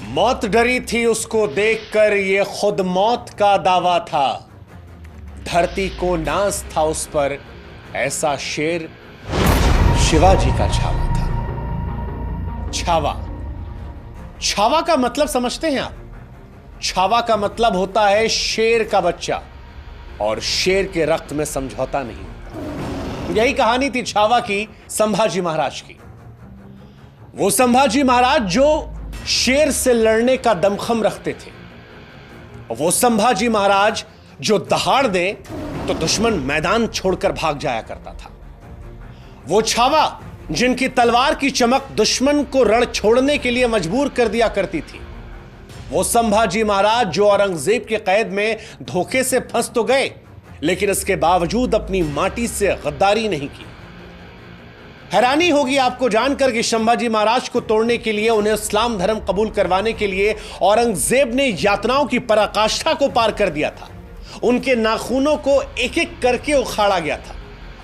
मौत डरी थी उसको देखकर, ये खुद मौत का दावा था। धरती को नाज था उस पर, ऐसा शेर शिवाजी का छावा था। छावा, छावा का मतलब समझते हैं आप? छावा का मतलब होता है शेर का बच्चा, और शेर के रक्त में समझौता नहीं होता। यही कहानी थी छावा की, संभाजी महाराज की। वो संभाजी महाराज जो शेर से लड़ने का दमखम रखते थे, वो संभाजी महाराज जो दहाड़ दे तो दुश्मन मैदान छोड़कर भाग जाया करता था। वो छावा जिनकी तलवार की चमक दुश्मन को रण छोड़ने के लिए मजबूर कर दिया करती थी। वो संभाजी महाराज जो औरंगजेब के कैद में धोखे से फंस तो गए, लेकिन इसके बावजूद अपनी माटी से गद्दारी नहीं की। हैरानी होगी आपको जानकर कि संभाजी महाराज को तोड़ने के लिए, उन्हें इस्लाम धर्म कबूल करवाने के लिए औरंगजेब ने यातनाओं की पराकाष्ठा को पार कर दिया था। उनके नाखूनों को एक एक करके उखाड़ा गया था,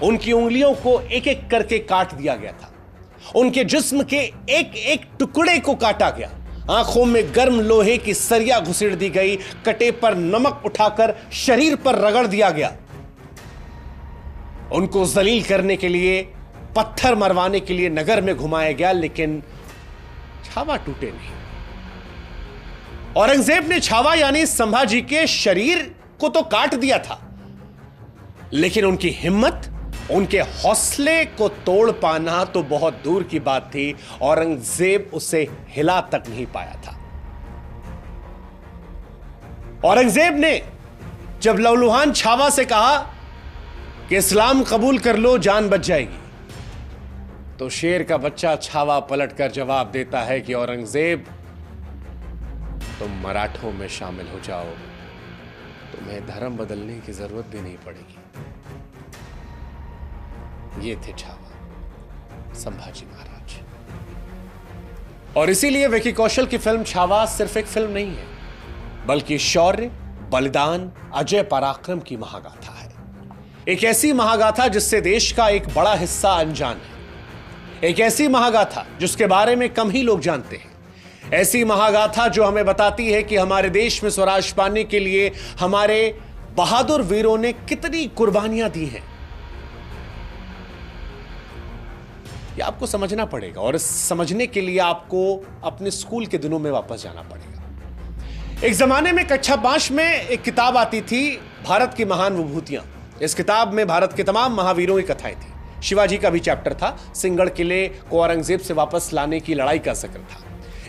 उनकी उंगलियों को एक एक करके काट दिया गया था, उनके जिस्म के एक एक टुकड़े को काटा गया, आंखों में गर्म लोहे की सरिया घुसेड़ दी गई, कटे पर नमक उठाकर शरीर पर रगड़ दिया गया। उनको जलील करने के लिए, पत्थर मरवाने के लिए नगर में घुमाया गया, लेकिन छावा टूटे नहीं। औरंगजेब ने छावा यानी संभाजी के शरीर को तो काट दिया था, लेकिन उनकी हिम्मत, उनके हौसले को तोड़ पाना तो बहुत दूर की बात थी। औरंगजेब उसे हिला तक नहीं पाया था। औरंगजेब ने जब लहूलुहान छावा से कहा कि इस्लाम कबूल कर लो, जान बच जाएगी, तो शेर का बच्चा छावा पलटकर जवाब देता है कि औरंगजेब, तुम मराठों में शामिल हो जाओ, तुम्हें धर्म बदलने की जरूरत भी नहीं पड़ेगी। ये थे छावा, संभाजी महाराज। और इसीलिए विकी कौशल की फिल्म छावा सिर्फ एक फिल्म नहीं है, बल्कि शौर्य, बलिदान, अजय पराक्रम की महागाथा है। एक ऐसी महागाथा जिससे देश का एक बड़ा हिस्सा अनजान है। एक ऐसी महागाथा जिसके बारे में कम ही लोग जानते हैं। ऐसी महागाथा जो हमें बताती है कि हमारे देश में स्वराज पाने के लिए हमारे बहादुर वीरों ने कितनी कुर्बानियां दी हैं। यह आपको समझना पड़ेगा, और इस समझने के लिए आपको अपने स्कूल के दिनों में वापस जाना पड़ेगा। एक जमाने में कक्षा 5 में एक किताब आती थी, भारत की महान विभूतियां। इस किताब में भारत के तमाम महावीरों की कथाएं थी। शिवाजी का भी चैप्टर था, सिंहगढ़ किले को औरंगजेब से वापस लाने की लड़ाई का जिक्र था।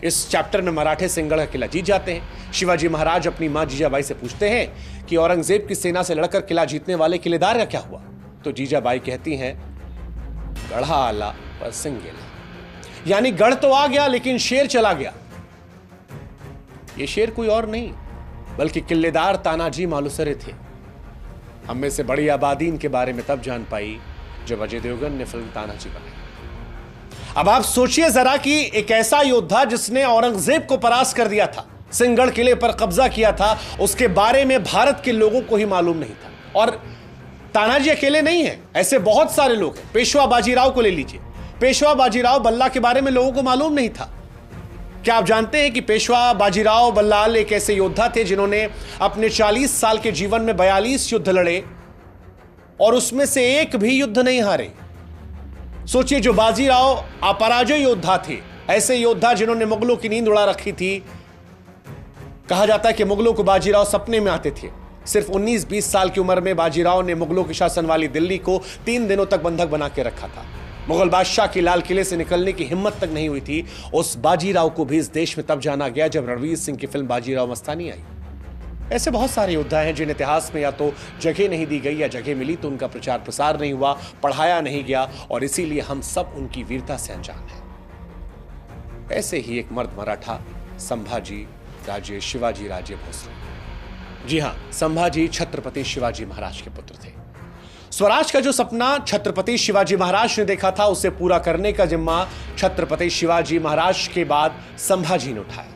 इस चैप्टर में मराठे सिंहगढ़ का किला जीत जाते हैं। शिवाजी महाराज अपनी मां जीजाबाई से पूछते हैं कि औरंगजेब की सेना से लड़कर किला जीतने वाले किलेदार का क्या हुआ? तो जीजाबाई कहती हैं, गढ़ा आला पर सिंह गेला, यानी गढ़ तो आ गया लेकिन शेर चला गया। ये शेर कोई और नहीं बल्कि किलेदार तानाजी मालुसरे थे। हम में से बड़ी आबादी इनके बारे में तब जान पाई जब अजय देवगन ने फिल्म तानाजी बनाई। अब आप सोचिए जरा कि एक ऐसा योद्धा जिसने औरंगजेब को परास्त कर दिया था, सिंहगढ़ किले पर कब्जा किया था, उसके बारे में भारत के लोगों को ही मालूम नहीं था। और तानाजी अकेले नहीं है, ऐसे बहुत सारे लोग हैं। पेशवा बाजीराव को ले लीजिए। पेशवा बाजीराव बल्ला के बारे में लोगों को मालूम नहीं था। क्या आप जानते हैं कि पेशवा बाजीराव बल्लाल एक ऐसे योद्धा थे जिन्होंने अपने 40 साल के जीवन में 42 युद्ध लड़े और उसमें से एक भी युद्ध नहीं हारे। सोचिए, जो बाजीराव अपराजय योद्धा थे, ऐसे योद्धा जिन्होंने मुगलों की नींद उड़ा रखी थी। कहा जाता है कि मुगलों को बाजीराव सपने में आते थे। सिर्फ 19-20 साल की उम्र में बाजीराव ने मुगलों के शासन वाली दिल्ली को 3 दिनों तक बंधक बना के रखा था। मुगल बादशाह की लाल किले से निकलने की हिम्मत तक नहीं हुई थी। उस बाजीराव को भी इस देश में तब जाना गया जब रणवीर सिंह की फिल्म बाजीराव मस्तानी आई। ऐसे बहुत सारे योद्धा हैं जिन इतिहास में या तो जगह नहीं दी गई, या जगह मिली तो उनका प्रचार प्रसार नहीं हुआ, पढ़ाया नहीं गया, और इसीलिए हम सब उनकी वीरता से अनजान हैं। ऐसे ही एक मर्द मराठा, संभाजी राजे शिवाजी राजे भोसले। जी हां, संभाजी छत्रपति शिवाजी महाराज के पुत्र थे। स्वराज का जो सपना छत्रपति शिवाजी महाराज ने देखा था, उसे पूरा करने का जिम्मा छत्रपति शिवाजी महाराज के बाद संभाजी ने उठाया।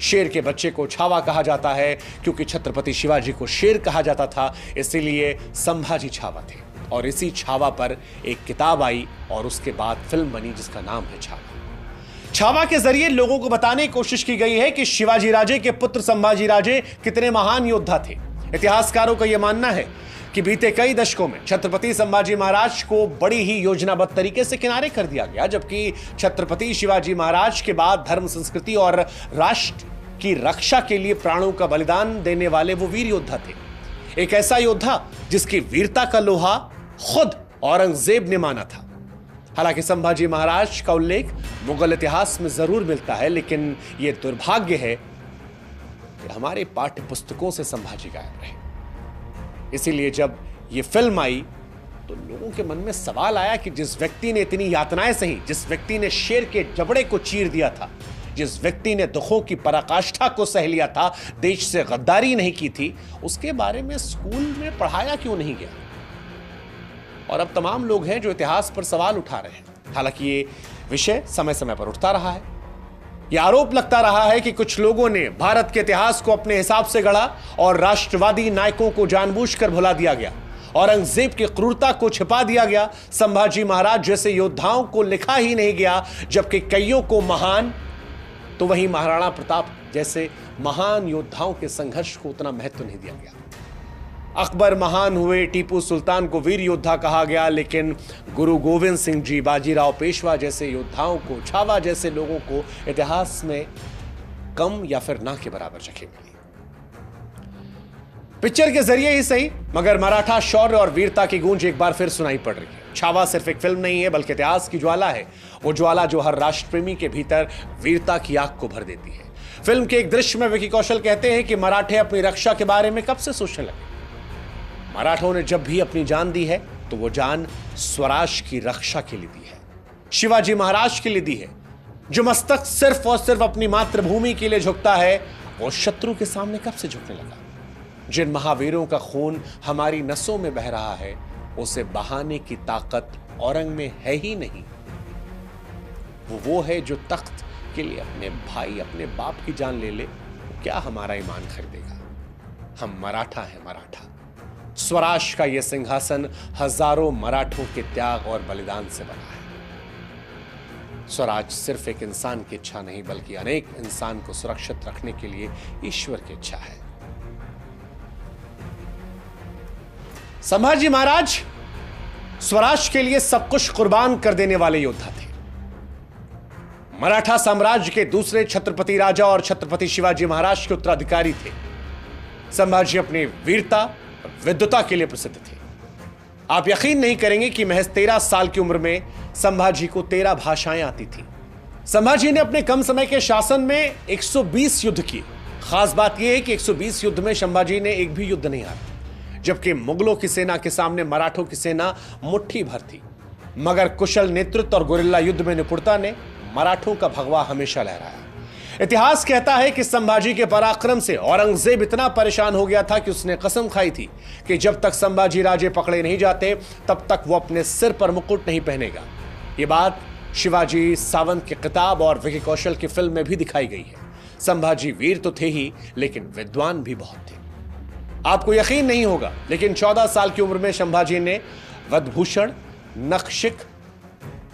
शेर के बच्चे को छावा कहा जाता है क्योंकि छत्रपति शिवाजी को शेर कहा जाता था, इसीलिए संभाजी छावा थे। और इसी छावा पर एक किताब आई और उसके बाद फिल्म बनी जिसका नाम है छावा। छावा के जरिए लोगों को बताने की कोशिश की गई है कि शिवाजी राजे के पुत्र संभाजी राजे कितने महान योद्धा थे। इतिहासकारों का यह मानना है कि बीते कई दशकों में छत्रपति संभाजी महाराज को बड़ी ही योजनाबद्ध तरीके से किनारे कर दिया गया, जबकि छत्रपति शिवाजी महाराज के बाद धर्म, संस्कृति और राष्ट्र की रक्षा के लिए प्राणों का बलिदान देने वाले वो वीर योद्धा थे। एक ऐसा योद्धा जिसकी वीरता का लोहा खुद औरंगजेब ने माना था। हालांकि संभाजी महाराज का उल्लेख मुगल इतिहास में जरूर मिलता है, लेकिन यह दुर्भाग्य है कि हमारे पाठ्य पुस्तकों से संभाजी गायब रहे। इसीलिए जब यह फिल्म आई तो लोगों के मन में सवाल आया कि जिस व्यक्ति ने इतनी यातनाएं सही, जिस व्यक्ति ने शेर के जबड़े को चीर दिया था, जिस व्यक्ति ने दुखों की पराकाष्ठा को सह लिया था, देश से गद्दारी नहीं की थी, उसके बारे में स्कूल में पढ़ाया क्यों नहीं गया। और अब तमाम लोग हैं जो इतिहास पर सवाल उठा रहे हैं। हालांकि ये विषय समय समय पर उठता रहा है। यह आरोप लगता रहा है कि कुछ लोगों ने भारत के इतिहास को अपने हिसाब से गढ़ा और राष्ट्रवादी नायकों को जानबूझकर भुला दिया गया। औरंगजेब की क्रूरता को छिपा दिया गया। संभाजी महाराज जैसे योद्धाओं को लिखा ही नहीं गया, जबकि कईयों को महान, तो वहीं महाराणा प्रताप जैसे महान योद्धाओं के संघर्ष को उतना महत्व नहीं दिया गया। अकबर महान हुए, टीपू सुल्तान को वीर योद्धा कहा गया, लेकिन गुरु गोविंद सिंह जी, बाजीराव पेशवा जैसे योद्धाओं को, छावा जैसे लोगों को इतिहास में कम या फिर ना के बराबर जगह मिली। पिक्चर के जरिए ही सही, मगर मराठा शौर्य और वीरता की गूंज एक बार फिर सुनाई पड़ रही है। छावा सिर्फ एक फिल्म नहीं है, बल्कि इतिहास की ज्वाला है। वो ज्वाला जो हर राष्ट्रप्रेमी के भीतर वीरता की आग को भर देती है। फिल्म के एक दृश्य में विकी कौशल कहते हैं कि मराठे अपनी रक्षा के बारे में कब से सोचने लगे। मराठों ने जब भी अपनी जान दी है तो वो जान स्वराज की रक्षा के लिए दी है, शिवाजी महाराज के लिए दी है। जो मस्तक सिर्फ और सिर्फ अपनी मातृभूमि के लिए झुकता है, वो शत्रु के सामने कब से झुकने लगा। जिन महावीरों का खून हमारी नसों में बह रहा है, उसे बहाने की ताकत औरंग में है ही नहीं। वो है जो तख्त के लिए अपने भाई, अपने बाप की जान ले ले, क्या हमारा ईमान खरीदेगा। हम मराठा हैं, मराठा। स्वराज का यह सिंहासन हजारों मराठों के त्याग और बलिदान से बना है। स्वराज सिर्फ एक इंसान की इच्छा नहीं, बल्कि अनेक इंसान को सुरक्षित रखने के लिए ईश्वर की इच्छा है। संभाजी महाराज स्वराज के लिए सब कुछ कुर्बान कर देने वाले योद्धा थे। मराठा साम्राज्य के दूसरे छत्रपति राजा और छत्रपति शिवाजी महाराज के उत्तराधिकारी थे। संभाजी अपनी वीरता, विद्वता के लिए प्रसिद्ध थे। आप यकीन नहीं करेंगे कि महज 13 साल की उम्र में संभाजी को 13 भाषाएं आती थी। संभाजी ने अपने कम समय के शासन में 120 युद्ध किए। खास बात यह है कि 120 युद्ध में संभाजी ने एक भी युद्ध नहीं हारा, जबकि मुगलों की सेना के सामने मराठों की सेना मुट्ठी भर थी। मगर कुशल नेतृत्व और गुरिल्ला युद्ध में निपुणता ने मराठों का भगवा हमेशा लहराया। इतिहास कहता है कि संभाजी के पराक्रम से औरंगजेब इतना परेशान हो गया था कि उसने कसम खाई थी कि जब तक संभाजी राजे पकड़े नहीं जाते, तब तक वो अपने सिर पर मुकुट नहीं पहनेगा। ये बात शिवाजी सावंत की किताब और विकी कौशल की फिल्म में भी दिखाई गई है। संभाजी वीर तो थे ही, लेकिन विद्वान भी बहुत थे। आपको यकीन नहीं होगा, लेकिन 14 साल की उम्र में संभाजी ने वधभूषण, नखशिख,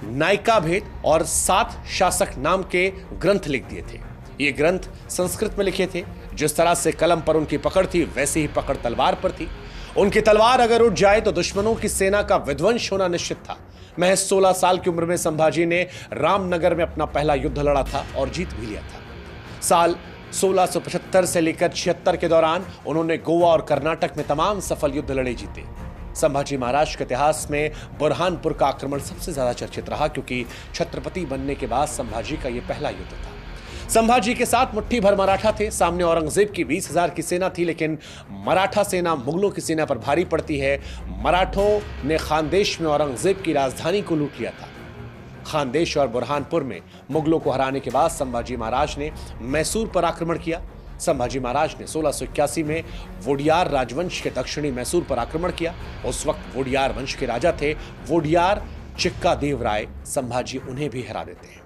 नायिका भेद और 7 शासक नाम के ग्रंथ लिख दिए थे। ये ग्रंथ संस्कृत में लिखे थे। जिस तरह से कलम पर उनकी पकड़ थी, वैसे ही पकड़ तलवार पर थी। उनकी तलवार अगर उठ जाए तो दुश्मनों की सेना का विध्वंस होना निश्चित था। महज 16 साल की उम्र में संभाजी ने रामनगर में अपना पहला युद्ध लड़ा था और जीत भी लिया था। साल 1675 से लेकर 76 के दौरान उन्होंने गोवा और कर्नाटक में तमाम सफल युद्ध लड़े जीते। संभाजी महाराज के इतिहास में बुरहानपुर का आक्रमण सबसे ज्यादा चर्चित रहा, क्योंकि छत्रपति बनने के बाद संभाजी का यह पहला युद्ध था। संभाजी के साथ मुट्ठी भर मराठा थे। सामने औरंगजेब की 20,000 की सेना थी, लेकिन मराठा सेना मुगलों की सेना पर भारी पड़ती है। मराठों ने खानदेश में औरंगजेब की राजधानी को लूट लिया था। खानदेश और बुरहानपुर में मुगलों को हराने के बाद संभाजी महाराज ने मैसूर पर आक्रमण किया। संभाजी महाराज ने 1681 में वोडियार राजवंश के दक्षिणी मैसूर पर आक्रमण किया। उस वक्त वोडियार वंश के राजा थे वोडियार चिक्का देव राय। संभाजी उन्हें भी हरा देते हैं।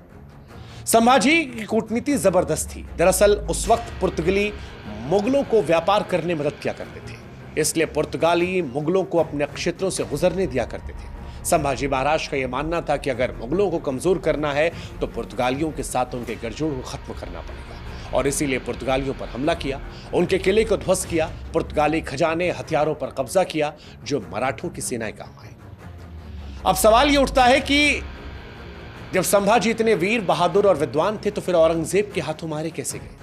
संभाजी की कूटनीति जबरदस्त थी। दरअसल उस वक्त पुर्तगाली मुगलों को व्यापार करने में मदद किया करते थे, इसलिए पुर्तगाली मुगलों को अपने क्षेत्रों से गुजरने दिया करते थे। संभाजी महाराज का यह मानना था कि अगर मुगलों को कमजोर करना है तो पुर्तगालियों के साथ उनके गठजोड़ को खत्म करना पड़ेगा और इसीलिए पुर्तगालियों पर हमला किया, उनके किले को ध्वस्त किया, पुर्तगाली खजाने हथियारों पर कब्जा किया जो मराठों की सेनाएं काम आए। अब सवाल यह उठता है कि जब संभाजी इतने वीर, बहादुर और विद्वान थे तो फिर औरंगजेब के हाथों मारे कैसे गए,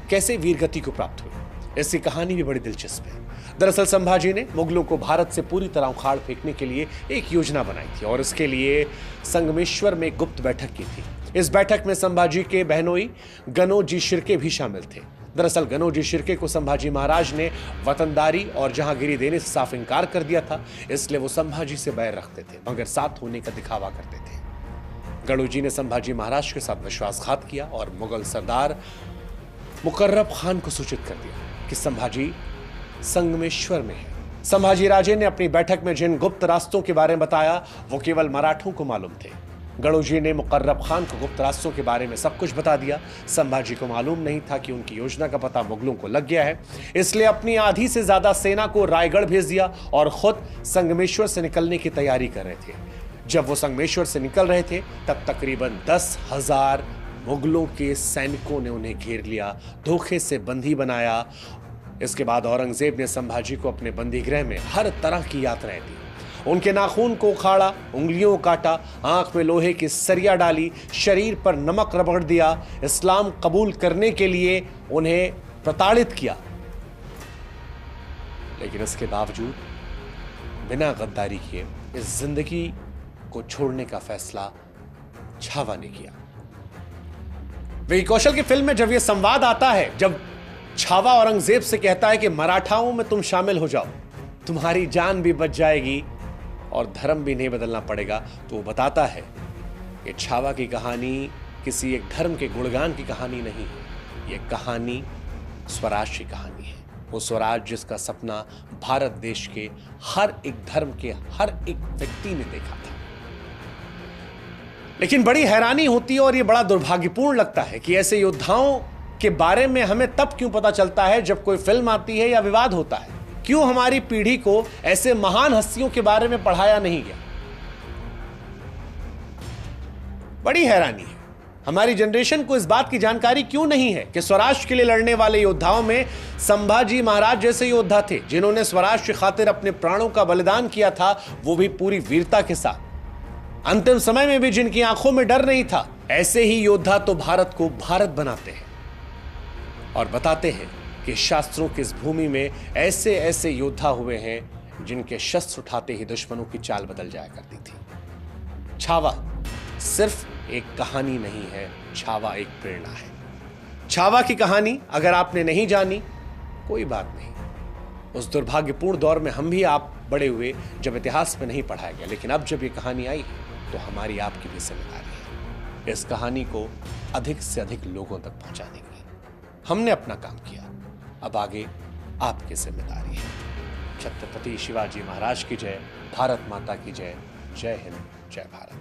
कैसे वीरगति को प्राप्त हुई? इसकी कहानी भी बड़ी दिलचस्प है। दरअसल संभाजी ने मुगलों को भारत से पूरी तरह उखाड़ फेंकने के लिए एक योजना बनाई थी और इसके लिए संगमेश्वर में गुप्त बैठक की थी। इस बैठक में संभाजी के बहनोई गनोजी शिर्के भी शामिल थे। दरअसल गनोजी शिर्के को संभाजी महाराज ने वतनदारी और जहांगीरी देने से साफ इनकार कर दिया था, इसलिए वो संभाजी से बैर रखते थे मगर साथ होने का दिखावा करते थे। गणोजी ने संभाजी महाराज के साथ विश्वासघात किया और मुगल सरदार मुकर्रब खान को सूचित कर दिया कि संभाजी संगमेश्वर में है। संभाजी राजे ने अपनी बैठक में जिन गुप्त रास्तों के बारे में बताया वो केवल मराठों को मालूम थे। गणोजी ने मुकर्रब खान को गुप्त रास्तों के बारे में सब कुछ बता दिया। संभाजी को मालूम नहीं था कि उनकी योजना का पता मुगलों को लग गया है, इसलिए अपनी आधी से ज्यादा सेना को रायगढ़ भेज दिया और खुद संगमेश्वर से निकलने की तैयारी कर रहे थे। जब वो संगमेश्वर से निकल रहे थे तब तकरीबन 10,000 मुगलों के सैनिकों ने उन्हें घेर लिया, धोखे से बंदी बनाया। इसके बाद औरंगजेब ने संभाजी को अपने बंदीगृह में हर तरह की यातनाएं दी, उनके नाखून को उखाड़ा, उंगलियों को काटा, आंख में लोहे की सरिया डाली, शरीर पर नमक रगड़ दिया, इस्लाम कबूल करने के लिए उन्हें प्रताड़ित किया। लेकिन इसके बावजूद बिना गद्दारी किए इस जिंदगी को छोड़ने का फैसला छावा ने किया। विकी कौशल की फिल्म में जब यह संवाद आता है, जब छावा औरंगजेब से कहता है कि मराठाओं में तुम शामिल हो जाओ, तुम्हारी जान भी बच जाएगी और धर्म भी नहीं बदलना पड़ेगा, तो वो बताता है कि छावा की कहानी किसी एक धर्म के गुणगान की कहानी नहीं है, यह कहानी स्वराज की कहानी है। वो स्वराज जिसका सपना भारत देश के हर एक धर्म के हर एक व्यक्ति ने देखा था। लेकिन बड़ी हैरानी होती है और यह बड़ा दुर्भाग्यपूर्ण लगता है कि ऐसे योद्धाओं के बारे में हमें तब क्यों पता चलता है जब कोई फिल्म आती है या विवाद होता है। क्यों हमारी पीढ़ी को ऐसे महान हस्तियों के बारे में पढ़ाया नहीं गया? बड़ी हैरानी है। हमारी जनरेशन को इस बात की जानकारी क्यों नहीं है कि स्वराज के लिए लड़ने वाले योद्धाओं में संभाजी महाराज जैसे योद्धा थे जिन्होंने स्वराज की खातिर अपने प्राणों का बलिदान किया था, वो भी पूरी वीरता के साथ। अंतिम समय में भी जिनकी आंखों में डर नहीं था, ऐसे ही योद्धा तो भारत को भारत बनाते हैं और बताते हैं कि शास्त्रों की इस भूमि में ऐसे ऐसे योद्धा हुए हैं जिनके शस्त्र उठाते ही दुश्मनों की चाल बदल जाया करती थी। छावा सिर्फ एक कहानी नहीं है, छावा एक प्रेरणा है। छावा की कहानी अगर आपने नहीं जानी, कोई बात नहीं। उस दुर्भाग्यपूर्ण दौर में हम भी आप बड़े हुए जब इतिहास में नहीं पढ़ाया गया, लेकिन अब जब ये कहानी आई तो हमारी आपकी भी जिम्मेदारी है इस कहानी को अधिक से अधिक लोगों तक पहुंचाने की। हमने अपना काम किया, अब आगे आपकी जिम्मेदारी है। छत्रपति शिवाजी महाराज की जय, भारत माता की जय। जय हिंद, जय भारत।